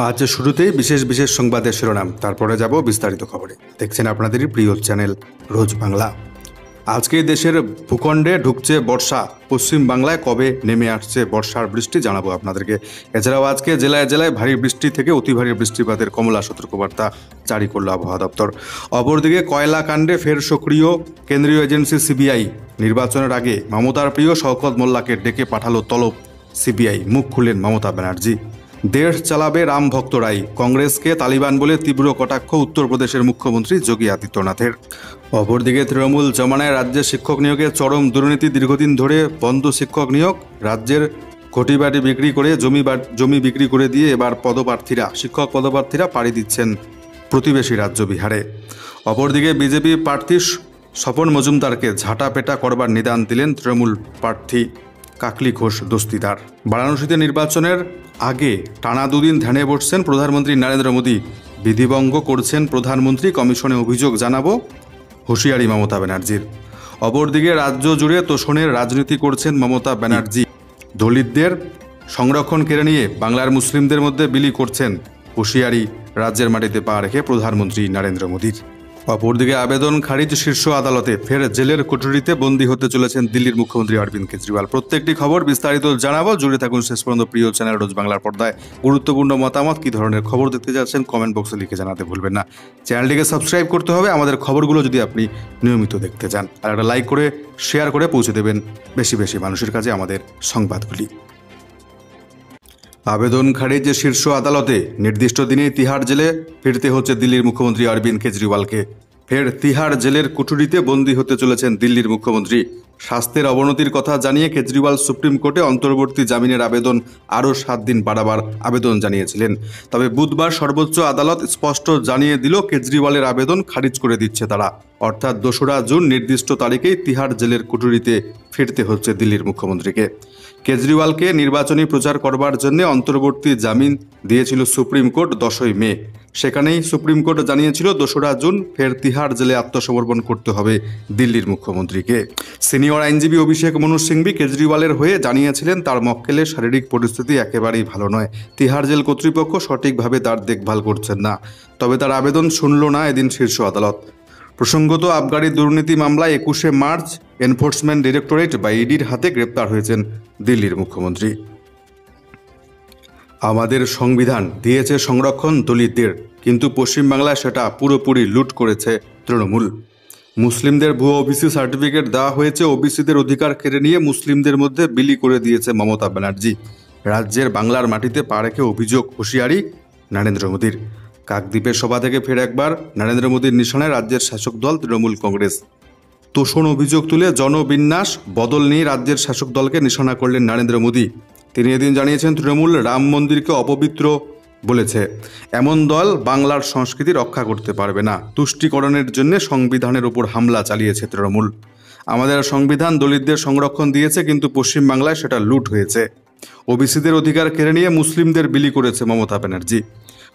আজ শুরুতেই বিশেষ বিশেষ সংবাদের শিরোনাম, তারপরে যাব বিস্তারিত খবরে। দেখছেন আপনাদেরই প্রিয় চ্যানেল রোজ বাংলা। আজকে দেশের ভূখণ্ডে ঢুকছে বর্ষা। পশ্চিম বাংলায় কবে নেমে আসছে বর্ষার বৃষ্টি জানাবো আপনাদেরকে। এছাড়াও আজকে জেলায় জেলায় ভারী বৃষ্টি থেকে অতি ভারী বৃষ্টিপাতের কমলা সতর্কবার্তা জারি করল আবহাওয়া দপ্তর। অপরদিকে কয়লা কাণ্ডে ফের সক্রিয় কেন্দ্রীয় এজেন্সি সিবিআই। নির্বাচনের আগে মমতার প্রিয় শওকত মোল্লাকে ডেকে পাঠালো তলব সিবিআই। মুখ খুললেন মমতা ব্যানার্জি। দেশ চালাবে রাম ভক্তরাই। কংগ্রেসকে তালিবান বলে তীব্র কটাক্ষ উত্তরপ্রদেশের মুখ্যমন্ত্রী যোগী আদিত্যনাথের। অপরদিকে তৃণমূল জমানায় রাজ্যে শিক্ষক নিয়োগে চরম দুর্নীতি। দীর্ঘদিন ধরে বন্ধ শিক্ষক নিয়োগ। রাজ্যের ঘটিবাটি বিক্রি করে জমি বিক্রি করে দিয়ে এবার শিক্ষক পদপ্রার্থীরা পাড়ি দিচ্ছেন প্রতিবেশী রাজ্য বিহারে। অপরদিকে বিজেপি প্রার্থী স্বপন মজুমদারকে ঝাঁটাপেটা করবার নিদান দিলেন তৃণমূল প্রার্থী কাকলি ঘোষ দস্তিদার। বারাণসীতে নির্বাচনের আগে টানা দুদিন ধ্যানে বসছেন প্রধানমন্ত্রী নরেন্দ্র মোদী। বিধিভঙ্গ করছেন প্রধানমন্ত্রী, কমিশনে অভিযোগ জানাবো, হুঁশিয়ারি মমতা ব্যানার্জির। অপরদিকে রাজ্য জুড়ে তোষণের রাজনীতি করছেন মমতা ব্যানার্জি। দলিতদের সংরক্ষণ কেড়ে নিয়ে বাংলার মুসলিমদের মধ্যে বিলি করছেন, হুঁশিয়ারি রাজ্যের মাটিতে পা রেখে প্রধানমন্ত্রী নরেন্দ্র মোদীর। অপরদিকে আবেদন খারিজ শীর্ষ আদালতে। ফের জেলের কুঠুরিতে বন্দী হতে চলেছেন দিল্লির মুখ্যমন্ত্রী অরবিন্দ কেজরিওয়াল। প্রত্যেকটি খবর বিস্তারিত জানাবো, জুড়ে থাকুন শেষ পর্যন্ত প্রিয় চ্যানেল রোজ বাংলার পর্দায়। গুরুত্বপূর্ণ মতামত, কী ধরনের খবর দেখতে যাচ্ছেন কমেন্ট বক্সে লিখে জানাতে ভুলবেন না। চ্যানেলটিকে সাবস্ক্রাইব করতে হবে আমাদের খবরগুলো যদি আপনি নিয়মিত দেখতে চান, আর একটা লাইক করে শেয়ার করে পৌঁছে দেবেন বেশি বেশি মানুষের কাছে আমাদের সংবাদগুলি। আবেদন খারিজ শীর্ষ আদালতে। নির্দিষ্ট দিনে তিহার জেলে ফিরতে হচ্ছে দিল্লির মুখ্যমন্ত্রী অরবিন্দ কেজরিওয়ালকে। ফের তিহার জেলের কুঠুরিতে বন্দী হতে চলেছেন দিল্লির মুখ্যমন্ত্রী। স্বাস্থ্যের অবনতির কথা জানিয়ে কেজরিওয়াল সুপ্রিম কোর্টে অন্তর্বর্তী জামিনের আবেদন আরও 7 দিন বাড়াবার আবেদন জানিয়েছিলেন। তবে বুধবার সর্বোচ্চ আদালত স্পষ্ট জানিয়ে দিল কেজরিওয়ালের আবেদন খারিজ করে দিচ্ছে তারা। অর্থাৎ 2রা জুন নির্দিষ্ট তারিখেই তিহার জেলের কুঠুরিতে ফিরতে হচ্ছে দিল্লির মুখ্যমন্ত্রীকে। কেজরিওয়ালকে নির্বাচনী প্রচার করবার জন্য অন্তর্বর্তী জামিন দিয়েছিল সুপ্রিম কোর্ট 10ই মে। সেখানেই সুপ্রিম কোর্ট জানিয়েছিল 2রা জুন ফের তিহার জেলে আত্মসমর্পণ করতে হবে দিল্লির মুখ্যমন্ত্রীকে। সিনিয়র আইনজীবী অভিষেক মনু সিংভি কেজরিওয়ালের হয়ে জানিয়েছিলেন তার মক্কেলের শারীরিক পরিস্থিতি একেবারেই ভালো নয়। তিহার জেল কর্তৃপক্ষ সঠিকভাবে তার দেখভাল করছেন না। তবে তার আবেদন শুনল না এদিন শীর্ষ আদালত। প্রসঙ্গত আবগারি দুর্নীতি মামলায় 21শে মার্চ এনফোর্সমেন্ট ডিরেক্টরেট বা ইডির হাতে গ্রেপ্তার হয়েছেন দিল্লির মুখ্যমন্ত্রী। আমাদের সংবিধান দিয়েছে সংরক্ষণ দলিতদের, কিন্তু পশ্চিমবাংলায় সেটা পুরোপুরি লুট করেছে তৃণমূল। মুসলিমদের ভুয়ো ওবিসি সার্টিফিকেট দেওয়া হয়েছে, ওবিসিদের অধিকার কেড়ে নিয়ে মুসলিমদের মধ্যে বিলি করে দিয়েছে মমতা ব্যানার্জি। রাজ্যের বাংলার মাটিতে পা রেখে অভিযোগ, হুঁশিয়ারি নরেন্দ্র মোদীর। কাকদ্বীপের সভা থেকে ফের একবার নরেন্দ্র মোদীর নিশানায় রাজ্যের শাসক দল তৃণমূল কংগ্রেস। তোষণ অভিযোগ তুলে জনবিন্যাস বদল নিয়ে রাজ্যের শাসক দলকে নিশানা করলেন নরেন্দ্র মোদী। তিনি এদিন জানিয়েছেন তৃণমূল রাম মন্দিরকে অপবিত্র বলেছে। এমন দল বাংলার সংস্কৃতি রক্ষা করতে পারবে না। তুষ্টিকরণের জন্য সংবিধানের উপর হামলা চালিয়েছে তৃণমূল। আমাদের সংবিধান দলিতদের সংরক্ষণ দিয়েছে, কিন্তু পশ্চিমবাংলায় সেটা লুট হয়েছে। ওবিসিদের অধিকার কেড়ে নিয়ে মুসলিমদের বিলি করেছে মমতা ব্যানার্জি।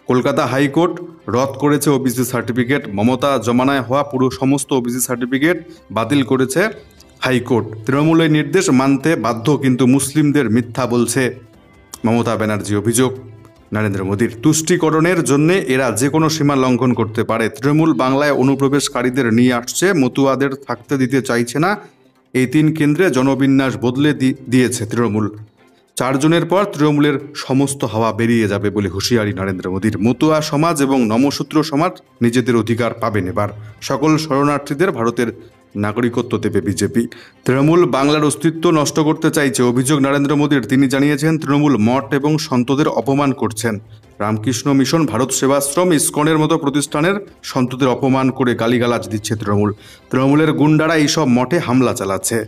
কলকাতা হাইকোর্ট রদ করেছে ওবিসি সার্টিফিকেট। মমতা জমানায় হওয়া পুরো সমস্ত ওবিসি সার্টিফিকেট বাতিল করেছে হাইকোর্ট। তৃণমূলের নির্দেশ মানতে বাধ্য, কিন্তু মুসলিমদের মিথ্যা বলছে মমতা ব্যানার্জি। অভিযোগ নরেন্দ্র মোদীর। তুষ্টিকরণের জন্য এরা যে কোনো সীমা লঙ্ঘন করতে পারে। তৃণমূল বাংলায় অনুপ্রবেশকারীদের নিয়ে আসছে, মতুয়াদের থাকতে দিতে চাইছে না। এই 3 কেন্দ্রে জনবিন্যাস বদলে দিয়েছে তৃণমূল। 4 জুনের পর তৃণমূলের সমস্ত হাওয়া বেরিয়ে যাবে বলে হুঁশিয়ারি নরেন্দ্র মোদীর। মতুয়া সমাজ এবং নমশূদ্র সমাজ নিজেদের অধিকার পাবেন এবার। সকল শরণার্থীদের ভারতের নাগরিকত্ব দেবে বিজেপি। তৃণমূল বাংলার অস্তিত্ব নষ্ট করতে চাইছে, অভিযোগ নরেন্দ্র মোদীর। তিনি জানিয়েছেন তৃণমূল মঠ এবং সন্তদের অপমান করছেন। রামকৃষ্ণ মিশন, ভারত সেবাশ্রম, ইসকনের মতো প্রতিষ্ঠানের সন্তদের অপমান করে গালিগালাজ দিচ্ছে তৃণমূল। তৃণমূলের গুন্ডারা এইসব মঠে হামলা চালাচ্ছে।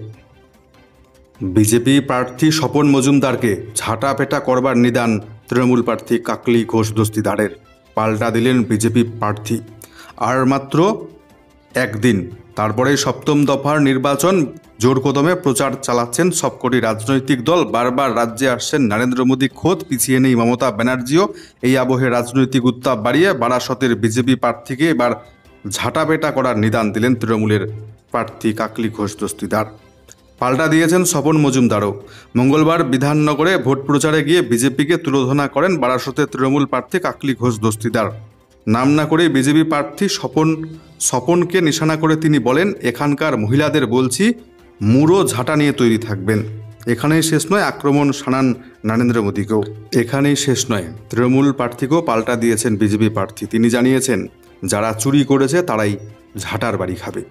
বিজেপি প্রার্থী স্বপন মজুমদারকে ঝাঁটাপেটা করবার নিদান তৃণমূল প্রার্থী কাকলি ঘোষ দস্তিদারের। পাল্টা দিলেন বিজেপি প্রার্থী। আর মাত্র একদিন, তারপরে 7ম দফার নির্বাচন। জোর কদমে প্রচার চালাচ্ছেন সবকটি রাজনৈতিক দল। বারবার রাজ্যে আসছেন নরেন্দ্র মোদী খোদ, পিছিয়ে নেই মমতা ব্যানার্জিও। এই আবহে রাজনৈতিক উত্তাপ বাড়িয়ে বারাসতের বিজেপি প্রার্থীকে এবার ঝাঁটাপেটা করার নিদান দিলেন তৃণমূলের প্রার্থী কাকলি ঘোষ দস্তিদার। পাল্টা দিয়েছেন স্বপন মজুমদারও। মঙ্গলবার বিধাননগরে ভোট প্রচারে গিয়ে বিজেপিকে তুলোধনা করেন বারাসতের তৃণমূল প্রার্থী কাকলি ঘোষ দস্তিদার। নাম না করে বিজেপি প্রার্থী স্বপনকে নিশানা করে তিনি বলেন, এখানকার মহিলাদের বলছি, মুড়ো ঝাঁটা নিয়ে তৈরি থাকবেন। এখানেই শেষ নয়, আক্রমণ শানান নরেন্দ্র মোদীকেও। এখানেই শেষ নয়, তৃণমূল প্রার্থীকেও পাল্টা দিয়েছেন বিজেপি প্রার্থী। তিনি জানিয়েছেন, যারা চুরি করেছে তারাই ঝাঁটার বাড়ি খাবে।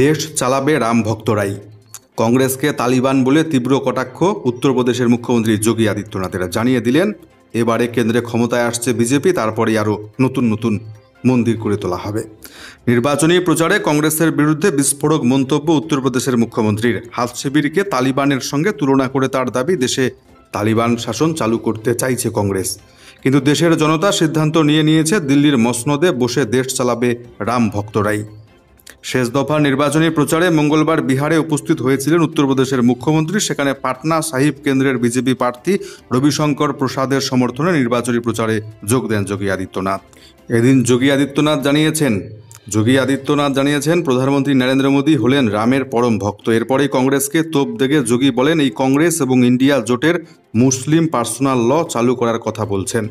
দেশ চালাবে রাম ভক্তরাই। কংগ্রেসকে তালিবান বলে তীব্র কটাক্ষ উত্তরপ্রদেশের মুখ্যমন্ত্রী যোগী আদিত্যনাথের। জানিয়ে দিলেন, এবারে কেন্দ্রে ক্ষমতায় আসছে বিজেপি, তারপরে আরও নতুন নতুন মন্দির করে তোলা হবে। নির্বাচনী প্রচারে কংগ্রেসের বিরুদ্ধে বিস্ফোরক মন্তব্য উত্তরপ্রদেশের মুখ্যমন্ত্রীর। হাত শিবিরকে তালিবানের সঙ্গে তুলনা করে তার দাবি, দেশে তালিবান শাসন চালু করতে চাইছে কংগ্রেস, কিন্তু দেশের জনতা সিদ্ধান্ত নিয়েছে দিল্লির মসনদে বসে দেশ চালাবে রাম ভক্তরাই। শেষ দফা নির্বাচনী প্রচারে মঙ্গলবার বিহারে উপস্থিত হয়েছিলেন উত্তরপ্রদেশের মুখ্যমন্ত্রী। সেখানে পাটনা সাহিব কেন্দ্রের বিজেপি প্রার্থী রবিশঙ্কর প্রসাদের সমর্থনে নির্বাচনী প্রচারে যোগ দেন যোগী আদিত্যনাথ। এদিন যোগী আদিত্যনাথ জানিয়েছেন প্রধানমন্ত্রী নরেন্দ্র মোদী হলেন রামের পরম ভক্ত। এরপরেই কংগ্রেসকে তোপ দেগে যোগী বলেন, এই কংগ্রেস এবং ইন্ডিয়া জোটের মুসলিম পার্সোনাল ল চালু করার কথা বলছেন,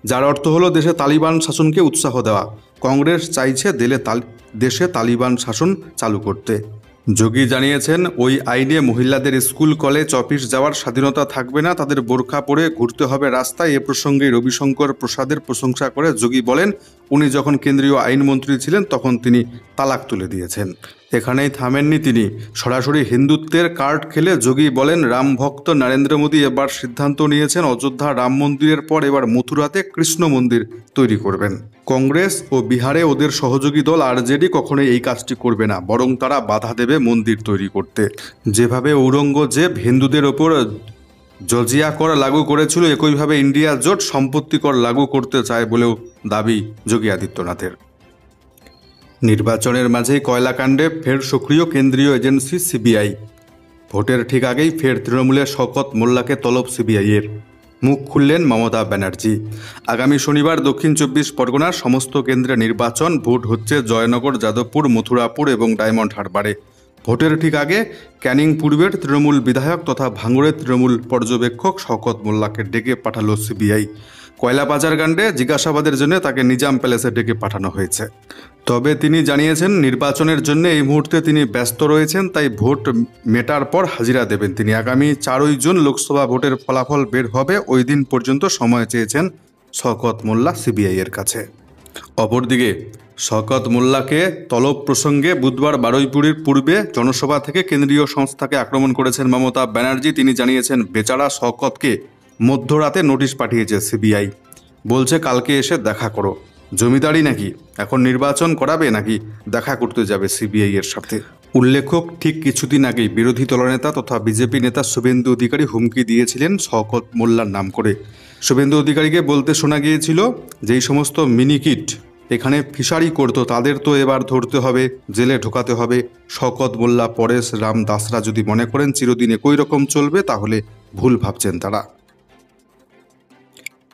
যার অর্থ হলো দেশে তালিবান শাসনকে উৎসাহ দেওয়া। কংগ্রেস চাইছে দেশে তালিবান শাসন চালু করতে। যোগী জানিয়েছেন, ওই আইনে মহিলাদের স্কুল কলেজ অফিস যাওয়ার স্বাধীনতা থাকবে না, তাদের বোরখা পরে ঘুরতে হবে রাস্তায়। এ প্রসঙ্গে রবিশঙ্কর প্রসাদের প্রশংসা করে যোগী বলেন, উনি যখন কেন্দ্রীয় আইনমন্ত্রী ছিলেন তখন তিনি তালাক তুলে দিয়েছেন। এখানেই থামেননি তিনি, সরাসরি হিন্দুত্বের কার্ড খেলে যোগী বলেন, রাম ভক্ত নরেন্দ্র মোদী এবার সিদ্ধান্ত নিয়েছেন অযোধ্যা রাম মন্দিরের পর এবার মথুরাতে কৃষ্ণ মন্দির তৈরি করবেন। কংগ্রেস ও বিহারে ওদের সহযোগী দল আরজেডি কখনোই এই কাজটি করবে না, বরং তারা বাধা দেবে মন্দির তৈরি করতে। যেভাবে ঔরঙ্গজেব হিন্দুদের ওপর জজিয়া কর লাগু করেছিল, একইভাবে ইন্ডিয়া জোট সম্পত্তি কর লাগু করতে চায় বলেও দাবি যোগী আদিত্যনাথের। নির্বাচনের মাঝেই কয়লাকাণ্ডে ফের সক্রিয় কেন্দ্রীয় এজেন্সি সিবিআই। ভোটের ঠিক আগেই ফের তৃণমূলের শওকত মোল্লাকে তলব সিবিআইয়ের। মুখ খুললেন মমতা ব্যানার্জি। আগামী শনিবার দক্ষিণ 24 পরগনার সমস্ত কেন্দ্রে নির্বাচন। ভোট হচ্ছে জয়নগর, যাদবপুর, মথুরাপুর এবং ডায়মন্ড হারবারে। ভোটের ঠিক আগে ক্যানিং পূর্বের তৃণমূল বিধায়ক তথা ভাঙড়ের তৃণমূল পর্যবেক্ষক শওকত মোল্লাকে ডেকে পাঠালো সিবিআই। কয়লা পাচার কাণ্ডে জিজ্ঞাসাবাদের জন্য তাকে নিজাম প্যালেসে ডেকে পাঠানো হয়েছে। তবে তিনি জানিয়েছেন, নির্বাচনের জন্য এই মুহূর্তে তিনি ব্যস্ত রয়েছেন, তাই ভোট মেটার পর হাজিরা দেবেন তিনি। আগামী 4 জুন লোকসভা ভোটের ফলাফল বের হবে, ওই দিন পর্যন্ত সময় চেয়েছেন শওকত মোল্লা সিবিআইয়ের কাছে। অপরদিকে শওকত মোল্লাকে তলব প্রসঙ্গে বুধবার বারুইপুরের পূর্বে জনসভা থেকে কেন্দ্রীয় সংস্থাকে আক্রমণ করেছেন মমতা ব্যানার্জি। তিনি জানিয়েছেন, বেচারা শওকতকে মধ্যরাতে নোটিশ পাঠিয়েছে সিবিআই, বলছে কালকে এসে দেখা করো। জমিদারি নাকি, এখন নির্বাচন করাবে নাকি দেখা করতে যাবে সিবিআই এর সাথে। উল্লেখ্য, ঠিক কিছুদিন আগেই বিরোধী দলনেতা তথা বিজেপি নেতা শুভেন্দু অধিকারী হুমকি দিয়েছিলেন শওকত মোল্লার নাম করে। শুভেন্দু অধিকারীকে বলতে শোনা গিয়েছিল, যেই সমস্ত মিনিকিট এখানে ফিশারি করতো তাদের তো এবার ধরতে হবে, জেলে ঢোকাতে হবে। শওকত মোল্লা, পরেশ রাম দাসরা যদি মনে করেন চিরদিন একই রকম চলবে, তাহলে ভুল ভাবছেন তারা।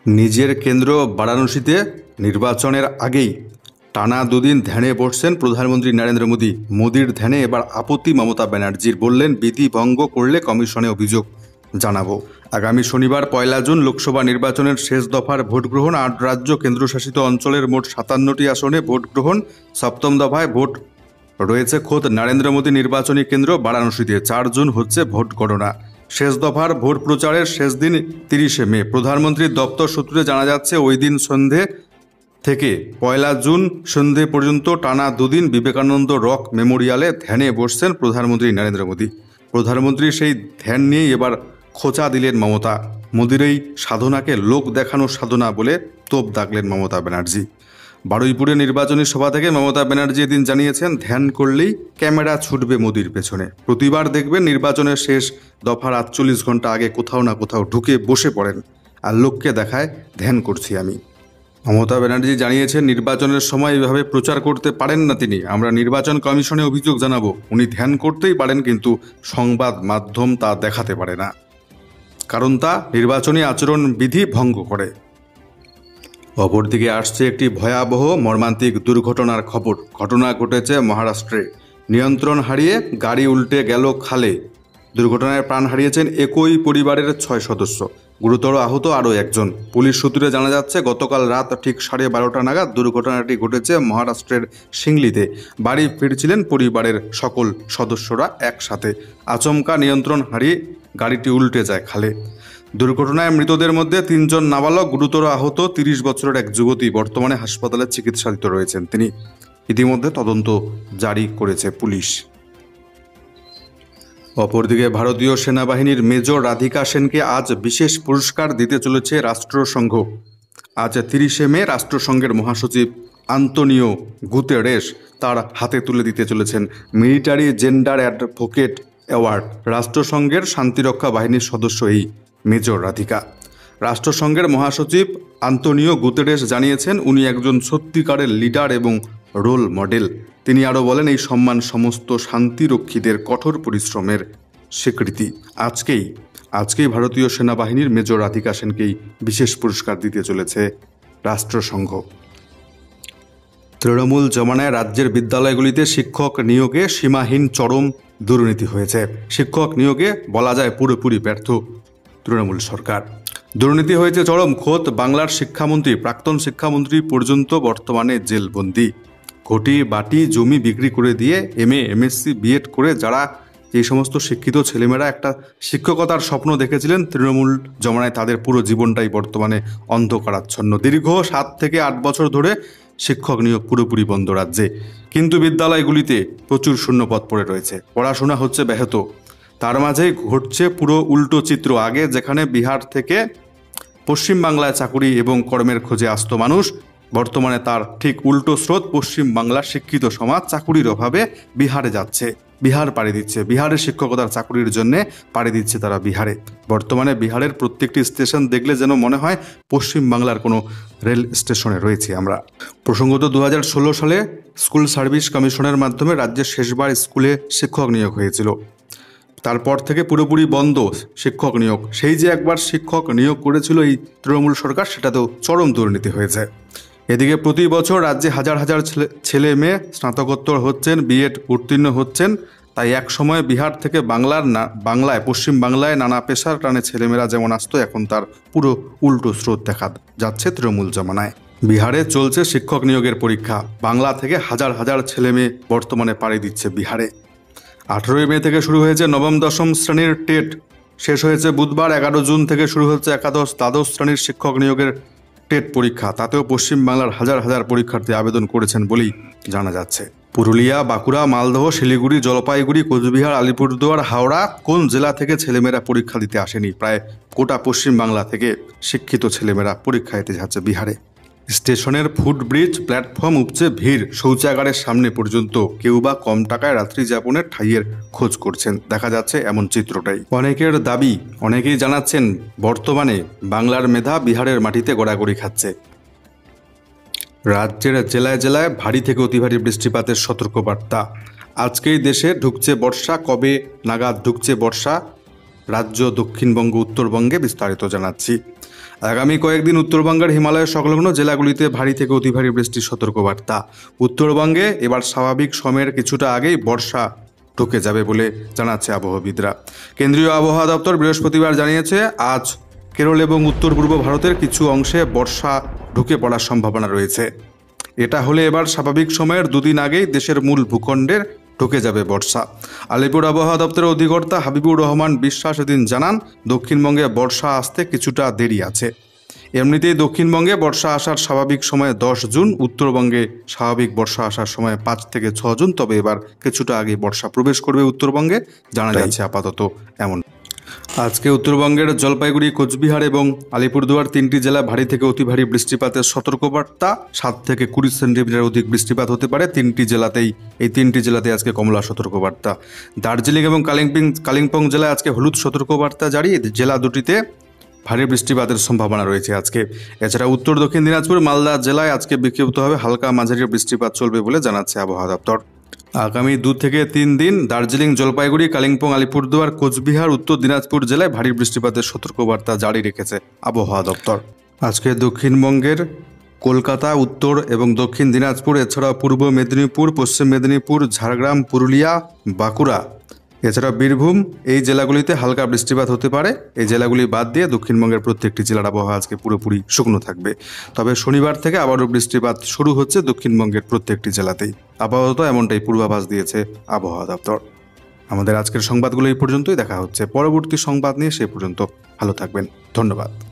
নিজের কেন্দ্র বারাণসীতে নির্বাচনের আগেই টানা 2 দিন ধ্যানে বসছেন প্রধানমন্ত্রী নরেন্দ্র মোদী। মোদীর ধ্যানে এবার আপত্তি মমতা ব্যানার্জির। বললেন, বিধি ভঙ্গ করলে কমিশনে অভিযোগ জানাবো। আগামী শনিবার 1 জুন লোকসভা নির্বাচনের শেষ দফার ভোট গ্রহণ। 8 রাজ্য কেন্দ্রশাসিত অঞ্চলের মোট 57টি আসনে ভোট গ্রহণ। 7ম দফায় ভোট রয়েছে খোদ নরেন্দ্র মোদী নির্বাচনী কেন্দ্র বারাণসীতে। 4 জুন হচ্ছে ভোট গণনা। শেষ দফার ভোট প্রচারের শেষ দিন 30 মে। প্রধানমন্ত্রীর দপ্তর সূত্রে জানা যাচ্ছে, ওই দিন সন্ধে থেকে 1 জুন সন্ধে পর্যন্ত টানা 2 দিন বিবেকানন্দ রক মেমোরিয়ালে ধ্যানে বসছেন প্রধানমন্ত্রী নরেন্দ্র মোদী। প্রধানমন্ত্রীর সেই ধ্যান নিয়েই এবার খোঁচা দিলেন মমতা। মোদীর এই সাধনাকে লোক দেখানো সাধনা বলে তোপ দাগলেন মমতা ব্যানার্জি। বারুইপুরে নির্বাচনী সভা থেকে মমতা ব্যানার্জি এদিন জানিয়েছেন, ধ্যান করলেই ক্যামেরা ছুটবে মোদীর পেছনে। প্রতিবার দেখবেন নির্বাচনের শেষ দফার 48 ঘন্টা আগে কোথাও না কোথাও ঢুকে বসে পড়েন আর লোককে দেখায় ধ্যান করছি আমি। মমতা ব্যানার্জি জানিয়েছেন, নির্বাচনের সময় এভাবে প্রচার করতে পারেন না তিনি। আমরা নির্বাচন কমিশনে অভিযোগ জানাবো। উনি ধ্যান করতেই পারেন, কিন্তু সংবাদ মাধ্যম তা দেখাতে পারে না, কারণ তা নির্বাচনী আচরণ বিধি ভঙ্গ করে। অপরদিকে আসছে একটি ভয়াবহ মর্মান্তিক দুর্ঘটনার খবর। ঘটনা ঘটেছে মহারাষ্ট্রে। নিয়ন্ত্রণ হারিয়ে গাড়ি উল্টে গেল খালে। দুর্ঘটনায় প্রাণ হারিয়েছেন একই পরিবারের 6 সদস্য, গুরুতর আহত আরও একজন। পুলিশ সূত্রে জানা যাচ্ছে, গতকাল রাত ঠিক 12:30 নাগাদ দুর্ঘটনাটি ঘটেছে মহারাষ্ট্রের সিংলিতে। বাড়ি ফিরছিলেন পরিবারের সকল সদস্যরা একসাথে। আচমকা নিয়ন্ত্রণ হারিয়ে গাড়িটি উল্টে যায় খালে। দুর্ঘটনায় মৃতদের মধ্যে 3 জন নাবালক, গুরুতর আহত 30 বছরের এক যুবতী বর্তমানে হাসপাতালে চিকিৎসাধীন রয়েছেন তিনি। ইতিমধ্যে তদন্ত জারি করেছে পুলিশ। অপরদিকে ভারতীয় সেনাবাহিনীর মেজর রাধিকা সেনকে আজ বিশেষ পুরস্কার দিতে চলেছে রাষ্ট্রসংঘ। আজ 30শে মে রাষ্ট্রসংঘের মহাসচিব আন্তোনিও গুতেরেস তার হাতে তুলে দিতে চলেছেন মিলিটারি জেন্ডার অ্যাডভোকেট অ্যাওয়ার্ড। রাষ্ট্রসংঘের শান্তিরক্ষা বাহিনীর সদস্য এই মেজর রাধিকা। রাষ্ট্রসংঘের মহাসচিব আন্তোনিও গুতেরেস জানিয়েছেন, উনি একজন সত্যিকারের লিডার এবং রোল মডেল। তিনি আরও বলেন, এই সম্মান সমস্ত শান্তিরক্ষীদের কঠোর পরিশ্রমের স্বীকৃতি। আজকেই ভারতীয় সেনাবাহিনীর মেজর রাধিকা সেনকেই বিশেষ পুরস্কার দিতে চলেছে রাষ্ট্রসংঘ। তৃণমূল জমানায় রাজ্যের বিদ্যালয়গুলিতে শিক্ষক নিয়োগে সীমাহীন চরম দুর্নীতি হয়েছে। শিক্ষক নিয়োগে বলা যায় পুরোপুরি ব্যর্থ তৃণমূল সরকার। দুর্নীতি হয়েছে চরম। খোদ বাংলার শিক্ষামন্ত্রী, প্রাক্তন শিক্ষামন্ত্রী পর্যন্ত বর্তমানে জেলবন্দি। ঘটি বাটি জমি বিক্রি করে দিয়ে MA MSc B.Ed করে যারা এই সমস্ত শিক্ষিত ছেলেমেয়েরা একটা শিক্ষকতার স্বপ্ন দেখেছিলেন তৃণমূল জমানায়, তাদের পুরো জীবনটাই বর্তমানে অন্ধকারাচ্ছন্ন। দীর্ঘ 7 থেকে 8 বছর ধরে শিক্ষক নিয়োগ পুরোপুরি বন্ধ রাজ্যে, কিন্তু বিদ্যালয়গুলিতে প্রচুর শূন্যপদ পড়ে রয়েছে, পড়াশোনা হচ্ছে ব্যাহত। তার মাঝেই ঘটছে পুরো উল্টো চিত্র। আগে যেখানে বিহার থেকে পশ্চিমবাংলায় চাকুরি এবং কর্মের খোঁজে আসত মানুষ, বর্তমানে তার ঠিক উল্টো স্রোত। পশ্চিমবাংলার শিক্ষিত সমাজ চাকুরির অভাবে বিহারে যাচ্ছে, বিহার পাড়ি দিচ্ছে, বিহারের শিক্ষকতার চাকুরির জন্যে পাড়ি দিচ্ছে তারা বিহারে। বর্তমানে বিহারের প্রত্যেকটি স্টেশন দেখলে যেন মনে হয় পশ্চিমবাংলার কোনো রেল স্টেশনে রয়েছে আমরা। প্রসঙ্গত 2016 সালে স্কুল সার্ভিস কমিশনের মাধ্যমে রাজ্যের শেষবার স্কুলে শিক্ষক নিয়োগ হয়েছিল। তারপর থেকে পুরোপুরি বন্ধ শিক্ষক নিয়োগ। সেই যে একবার শিক্ষক নিয়োগ করেছিল এই তৃণমূল সরকার, সেটাতেও চরম দুর্নীতি হয়েছে। এদিকে প্রতি বছর রাজ্যে হাজার হাজার ছেলে মেয়ে স্নাতকোত্তর হচ্ছেন, B.Ed উত্তীর্ণ হচ্ছেন। তাই এক সময় বিহার থেকে পশ্চিম বাংলায় নানা পেশার টানে ছেলেমেয়েরা যেমন আসতো, এখন তার পুরো উল্টো স্রোত দেখা যাচ্ছে তৃণমূল জমানায়। বিহারে চলছে শিক্ষক নিয়োগের পরীক্ষা। বাংলা থেকে হাজার হাজার ছেলে মেয়ে বর্তমানে পাড়ি দিচ্ছে বিহারে। 18 মে থেকে শুরু হয়েছে নবম দশম শ্রেণীর টেট, শেষ হয়েছে বুধবার। 11 জুন থেকে শুরু হচ্ছে একাদশ দ্বাদশ শ্রেণীর শিক্ষক নিয়োগের টেট পরীক্ষা। তাতেও পশ্চিমবাংলার হাজার হাজার পরীক্ষার্থী আবেদন করেছেন বলেই জানা যাচ্ছে। পুরুলিয়া, বাঁকুড়া, মালদহ, শিলিগুড়ি, জলপাইগুড়ি, কোচবিহার, আলিপুরদুয়ার, হাওড়া, কোন জেলা থেকে ছেলেমেয়েরা পরীক্ষা দিতে আসেনি? প্রায় গোটা পশ্চিমবাংলা থেকে শিক্ষিত ছেলেমেয়েরা পরীক্ষা দিতে যাচ্ছে বিহারে। স্টেশনের ফুটব্রিজ, প্ল্যাটফর্ম উপচে ভিড়, শৌচাগারের সামনে পর্যন্ত কেউ বা কম টাকায় রাত্রি যাপনের ঠাঁইয়ের খোঁজ করছেন। দেখা যাচ্ছে এমন চিত্রটাই। অনেকের দাবি, অনেকেই জানাচ্ছেন, বর্তমানে বাংলার মেধা বিহারের মাটিতে গড়াগড়ি খাচ্ছে। রাজ্যের জেলায় জেলায় ভারী থেকে অতি ভারী বৃষ্টিপাতের সতর্কবার্তা। আজকেই দেশে ঢুকছে বর্ষা। কবে নাগাদ ঢুকছে বর্ষা? রাজ্য, দক্ষিণবঙ্গ, উত্তরবঙ্গে বিস্তারিত জানাচ্ছি। আগামী কয়েকদিন উত্তরবঙ্গের হিমালয় সংলগ্ন জেলাগুলিতে ভারী থেকে অতি ভারী বৃষ্টির সতর্কবার্তা। উত্তরবঙ্গে এবার স্বাভাবিক সময়ের কিছুটা আগেই বর্ষা ঢুকে যাবে বলে জানাচ্ছে আবহাওয়াবিদরা। কেন্দ্রীয় আবহাওয়া দপ্তর বৃহস্পতিবার জানিয়েছে, আজ কেরল এবং উত্তর পূর্ব ভারতের কিছু অংশে বর্ষা ঢুকে পড়ার সম্ভাবনা রয়েছে। এটা হলে এবার স্বাভাবিক সময়ের 2 দিন আগেই দেশের মূল ভূখণ্ডের ঢুকে যাবে বর্ষা। আলিপুর আবহাওয়া দপ্তরের অধিকর্তা হাবিবুর রহমান বিশ্বাস এদিন জানান, দক্ষিণবঙ্গে বর্ষা আসতে কিছুটা দেরি আছে। এমনিতেই দক্ষিণবঙ্গে বর্ষা আসার স্বাভাবিক সময় 10 জুন, উত্তরবঙ্গে স্বাভাবিক বর্ষা আসার সময় 5 থেকে 6 জুন। তবে এবার কিছুটা আগে বর্ষা প্রবেশ করবে উত্তরবঙ্গে, জানা যাচ্ছে আপাতত এমন। আজকে উত্তরবঙ্গের জলপাইগুড়ি, কোচবিহার এবং আলিপুরদুয়ার 3টি জেলা ভারী থেকে অতি ভারী বৃষ্টিপাতের সতর্কবার্তা। 7 থেকে 20 সেন্টিমিটার অধিক বৃষ্টিপাত হতে পারে এই 3টি জেলাতে আজকে কমলা সতর্কবার্তা। দার্জিলিং এবং কালিম্পং জেলায় আজকে হলুদ সতর্কবার্তা জারি। জেলা দুটিতে ভারী বৃষ্টিপাতের সম্ভাবনা রয়েছে আজকে। এছাড়া উত্তর দক্ষিণ দিনাজপুর, মালদা জেলায় আজকে বিক্ষিপ্তভাবে হালকা মাঝারি বৃষ্টিপাত চলবে বলে জানাচ্ছে আবহাওয়া দপ্তর। আগামী 2 থেকে 3 দিন দার্জিলিং, জলপাইগুড়ি, কালিম্পং, আলিপুরদুয়ার, কোচবিহার, উত্তর দিনাজপুর জেলায় ভারী বৃষ্টিপাতের সতর্কবার্তা জারি রেখেছে আবহাওয়া দপ্তর। আজকে দক্ষিণবঙ্গের কলকাতা, উত্তর এবং দক্ষিণ দিনাজপুর, এছাড়াও পূর্ব মেদিনীপুর, পশ্চিম মেদিনীপুর, ঝাড়গ্রাম, পুরুলিয়া, বাঁকুড়া, এছাড়া বীরভূম, এই জেলাগুলিতে হালকা বৃষ্টিপাত হতে পারে। এই জেলাগুলি বাদ দিয়ে দক্ষিণবঙ্গের প্রত্যেকটি জেলার আবহাওয়া আজকে পুরোপুরি শুকনো থাকবে। তবে শনিবার থেকে আবারও বৃষ্টিপাত শুরু হচ্ছে দক্ষিণবঙ্গের প্রত্যেকটি জেলাতেই। আপাতত এমনটাই পূর্বাভাস দিয়েছে আবহাওয়া দপ্তর। আমাদের আজকের সংবাদগুলো এই পর্যন্তই। দেখা হচ্ছে পরবর্তী সংবাদ নিয়ে। সে পর্যন্ত ভালো থাকবেন। ধন্যবাদ।